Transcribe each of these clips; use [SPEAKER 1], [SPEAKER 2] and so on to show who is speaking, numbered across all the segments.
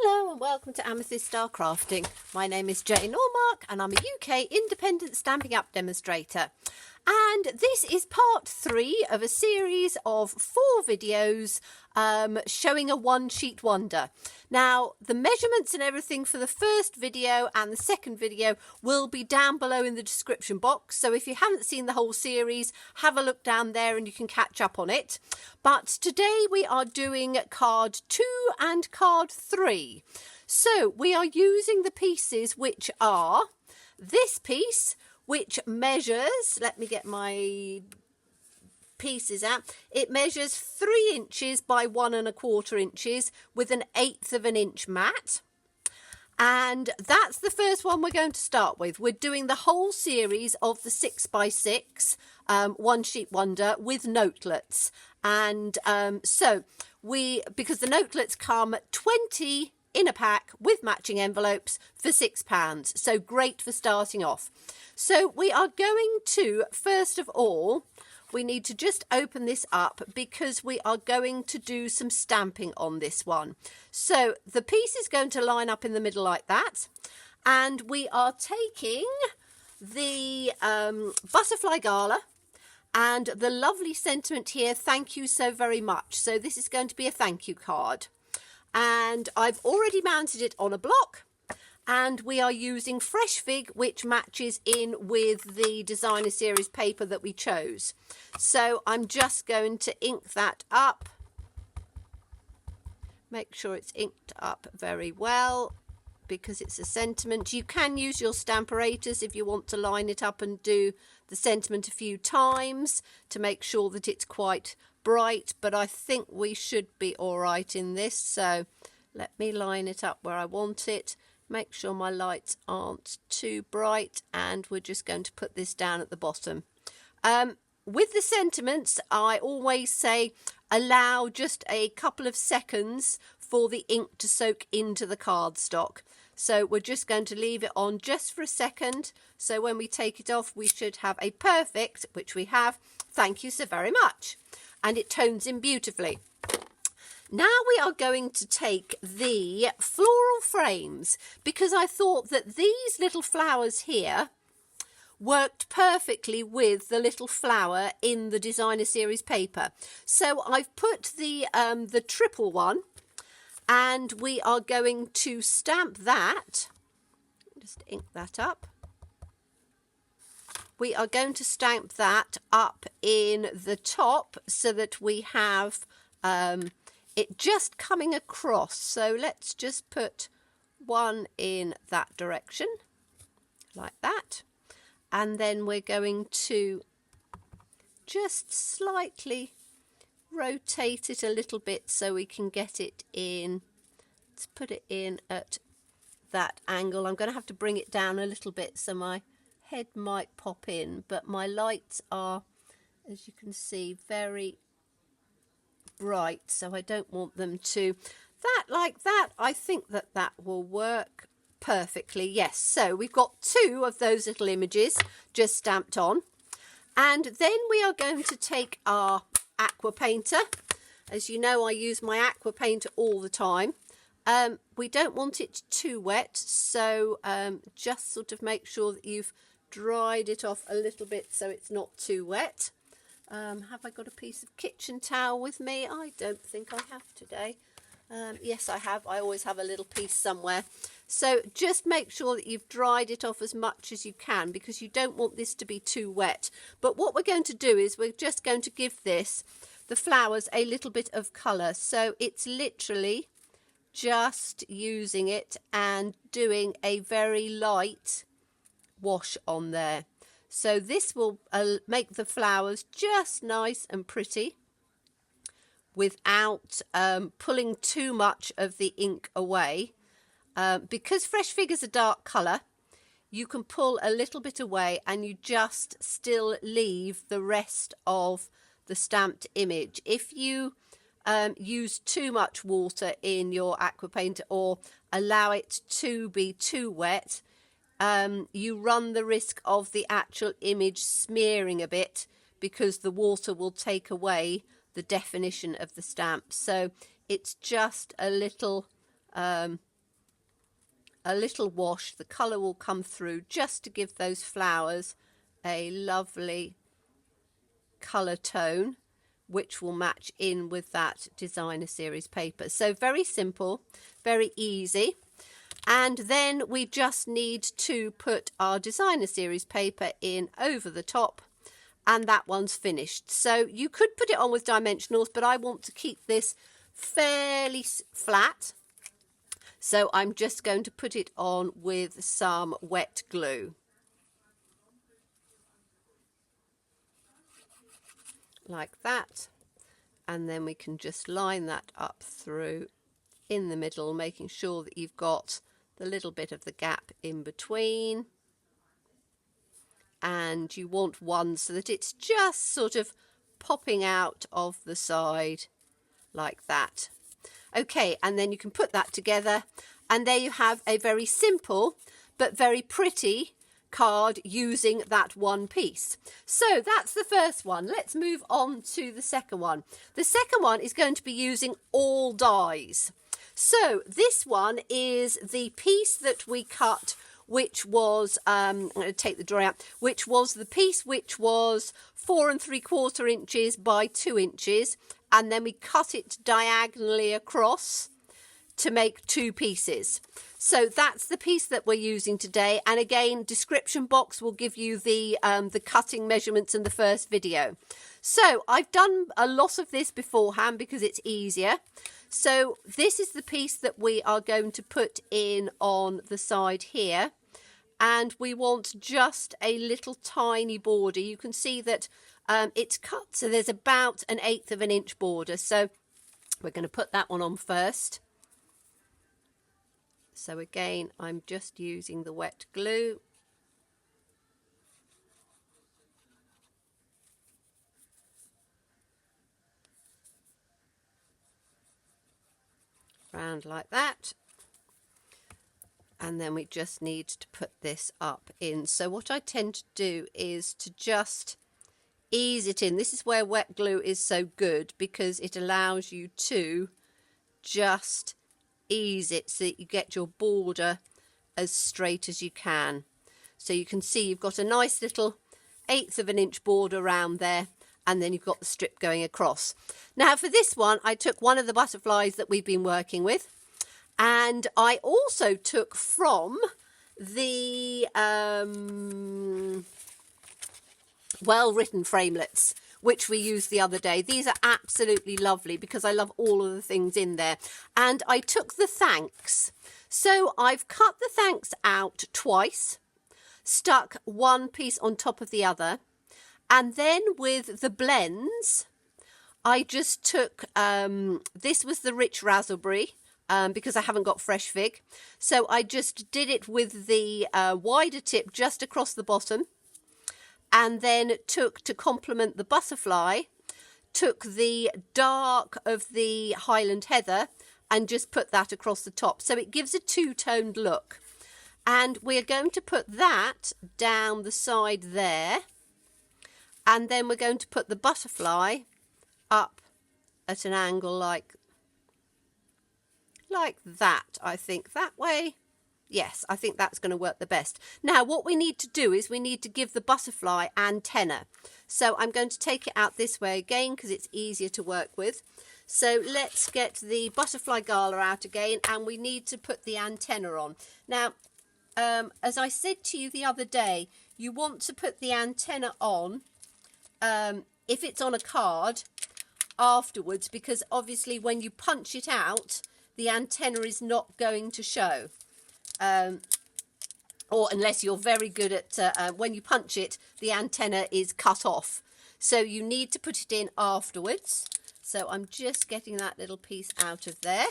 [SPEAKER 1] Hello and welcome to Amethyst Star Crafting. My name is Jane Ormark and I'm a UK independent Stampin' Up demonstrator. And this is part 3 of a series of 4 videos showing a one-sheet wonder. Now, the measurements and everything for the first video and the second video will be down below in the description box. So if you haven't seen the whole series, have a look down there and you can catch up on it. But today we are doing card 2 and card 3. So we are using the pieces which are this piece, which measures, let me get my pieces out, it measures 3 inches by 1 1/4 inches with an 1/8 of an inch mat. And that's the first one we're going to start with. We're doing the whole series of the 6x6 one sheet wonder with notelets. And because the notelets come 20 in a pack with matching envelopes for £6, so great for starting off. So we are going to, first of all, we need to just open this up because we are going to do some stamping on this one. So the piece is going to line up in the middle like that, and we are taking the butterfly Gala and the lovely sentiment here, thank you so very much. So this is going to be a thank you card. And I've already mounted it on a block, and we are using Fresh Fig, which matches in with the designer series paper that we chose. So I'm just going to ink that up. Make sure it's inked up very well because it's a sentiment. You can use your Stamparatus if you want to line it up and do the sentiment a few times to make sure that it's quite bright, but I think we should be all right in this. So let me line it up where I want it, make sure my lights aren't too bright, and we're just going to put this down at the bottom. With the sentiments, I always say allow just a couple of seconds for the ink to soak into the cardstock. So we're just going to leave it on just for a second. So when we take it off, we should have a perfect, which we have, thank you so very much. And it tones in beautifully. Now we are going to take the Floral Frames because I thought that these little flowers here worked perfectly with the little flower in the designer series paper. So I've put the triple one, and we are going to stamp that. Just ink that up. We are going to stamp that up in the top so that we have it just coming across. So let's just put one in that direction, like that. And then we're going to just slightly rotate it a little bit so we can get it in. Let's put it in at that angle. I'm going to have to bring it down a little bit so my head might pop in, but my lights are, as you can see, very bright, so I don't want them to like that. I think that that will work perfectly. Yes, so we've got 2 of those little images just stamped on, and then we are going to take our aqua painter. As you know, I use my aqua painter all the time. We don't want it too wet, so just sort of make sure that you've dried it off a little bit so it's not too wet. Have I got a piece of kitchen towel with me? I don't think I have today. Yes, I have. I always have a little piece somewhere. So just make sure that you've dried it off as much as you can because you don't want this to be too wet. But what we're going to do is we're just going to give the flowers a little bit of colour. So it's literally just using it and doing a very light wash on there. So this will make the flowers just nice and pretty without pulling too much of the ink away. Because Fresh Fig is a dark colour, you can pull a little bit away and you just still leave the rest of the stamped image. If you use too much water in your aqua painter or allow it to be too wet, you run the risk of the actual image smearing a bit because the water will take away the definition of the stamp. So it's just a little a little wash, the colour will come through just to give those flowers a lovely colour tone, which will match in with that designer series paper. So very simple, very easy. And then we just need to put our designer series paper in over the top, and that one's finished. So you could put it on with dimensionals, but I want to keep this fairly flat. So I'm just going to put it on with some wet glue. Like that. And then we can just line that up through in the middle, making sure that you've got the little bit of the gap in between. And you want one so that it's just sort of popping out of the side like that. Okay, and then you can put that together, and there you have a very simple but very pretty card using that one piece. So that's the first one. Let's move on to the second one. The second one is going to be using all dies. So this one is the piece that we cut, which was, I'm going to take the drawing out, which was the piece which was 4 3/4 inches by 2 inches, and then we cut it diagonally across to make 2 pieces. So that's the piece that we're using today. And again, description box will give you the cutting measurements in the first video. So I've done a lot of this beforehand because it's easier. So this is the piece that we are going to put in on the side here. And we want just a little tiny border. You can see that it's cut, so there's about 1/8 of an inch border. So we're going to put that one on first. So again, I'm just using the wet glue. Round like that. And then we just need to put this up in. So what I tend to do is to just ease it in. This is where wet glue is so good, because it allows you to just ease it so that you get your border as straight as you can. So you can see you've got a nice little 1/8 of an inch border around there, and then you've got the strip going across. Now for this one, I took one of the butterflies that we've been working with, and I also took from the well-written framelits, which we used the other day. These are absolutely lovely because I love all of the things in there. And I took the thanks. So I've cut the thanks out twice, stuck one piece on top of the other, and then with the blends, I just took, this was the rich raspberry, because I haven't got fresh fig. So I just did it with the wider tip just across the bottom, and then took, to complement the butterfly, took the dark of the Highland Heather and just put that across the top. So it gives a two-toned look. And we're going to put that down the side there. And then we're going to put the butterfly up at an angle like that, I think. That way. Yes, I think that's going to work the best. Now, what we need to do is we need to give the butterfly antenna. So I'm going to take it out this way again because it's easier to work with. So let's get the butterfly Gala out again, and we need to put the antenna on. Now, as I said to you the other day, you want to put the antenna on, if it's on a card, afterwards, because obviously when you punch it out, the antenna is not going to show. Or unless you're very good at, when you punch it, the antenna is cut off. So you need to put it in afterwards. So I'm just getting that little piece out of there.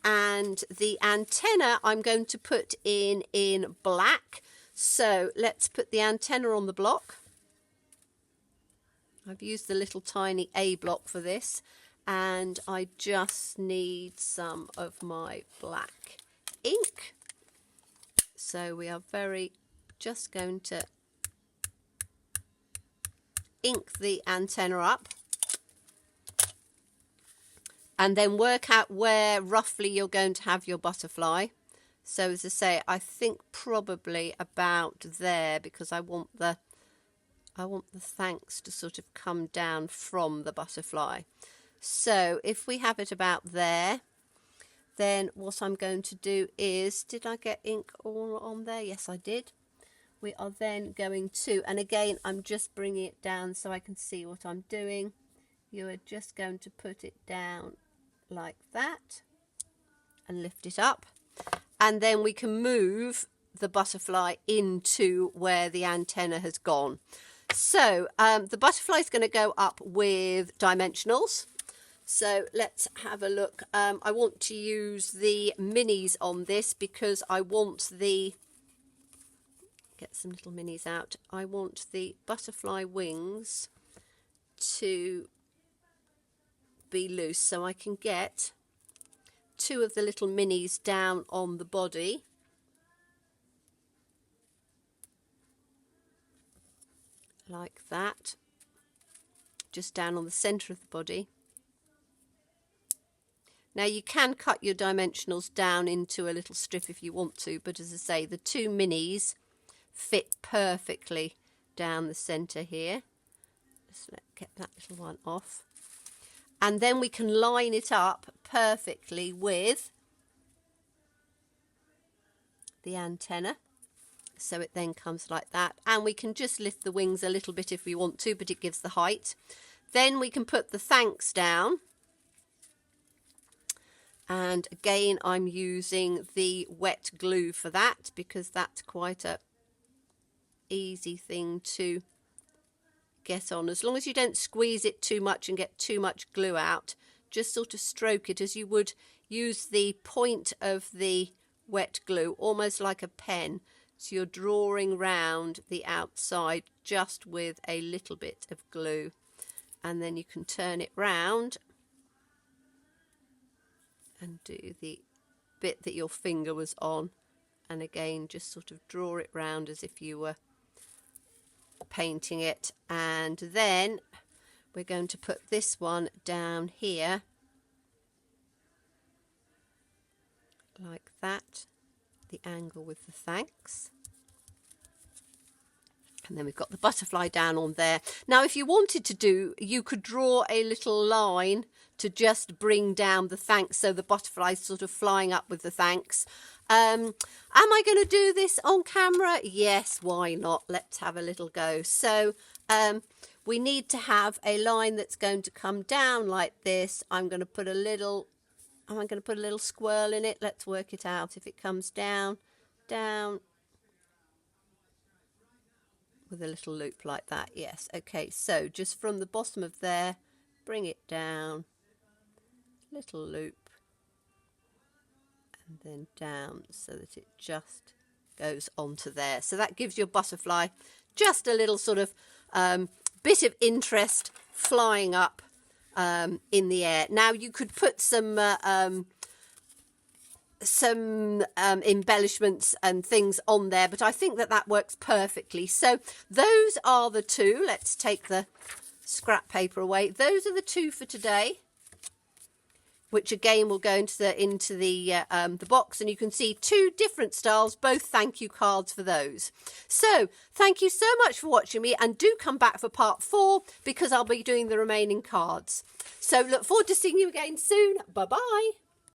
[SPEAKER 1] And the antenna I'm going to put in black. So let's put the antenna on the block. I've used the little tiny A block for this. And I just need some of my black ink. So we are just going to ink the antenna up. and then work out where roughly you're going to have your butterfly. So as I say, I think probably about there, because I want the thanks to sort of come down from the butterfly. So if we have it about there, then what I'm going to do is, did I get ink all on there? Yes, I did. We are then going to, and again, I'm just bringing it down so I can see what I'm doing. You are just going to put it down like that and lift it up. And then we can move the butterfly into where the antenna has gone. So the butterfly is going to go up with dimensionals. So let's have a look. I want to use the minis on this because I want get some little minis out. I want the butterfly wings to be loose, so I can get 2 of the little minis down on the body. Like that. Just down on the centre of the body. Now you can cut your dimensionals down into a little strip if you want to, but as I say, the 2 minis fit perfectly down the centre here. Just get that little one off. And then we can line it up perfectly with the antenna. So it then comes like that. And we can just lift the wings a little bit if we want to, but it gives the height. Then we can put the thanks down. And again, I'm using the wet glue for that because that's quite a easy thing to get on. As long as you don't squeeze it too much and get too much glue out, just sort of stroke it as you would use the point of the wet glue, almost like a pen. So you're drawing round the outside just with a little bit of glue, and then you can turn it round and do the bit that your finger was on, and again just sort of draw it round as if you were painting it. And then we're going to put this one down here like that, the angle with the thanks. And then we've got the butterfly down on there. Now if you wanted to do, you could draw a little line to just bring down the thanks, so the butterfly's sort of flying up with the thanks. Am I going to do this on camera? Yes, why not? Let's have a little go. So we need to have a line that's going to come down like this. I'm going to put a little squirrel in it. Let's work it out. If it comes down, down, with a little loop like that. Yes, okay, so just from the bottom of there, bring it down, little loop, and then down so that it just goes onto there. So that gives your butterfly just a little sort of bit of interest flying up in the air. Now you could put some embellishments and things on there, but I think that works perfectly. So those are the 2. Let's take the scrap paper away. Those are the 2 for today, which again will go into the box, and you can see 2 different styles, both thank you cards for those. So thank you so much for watching me, and do come back for part 4 because I'll be doing the remaining cards. So look forward to seeing you again soon. Bye bye.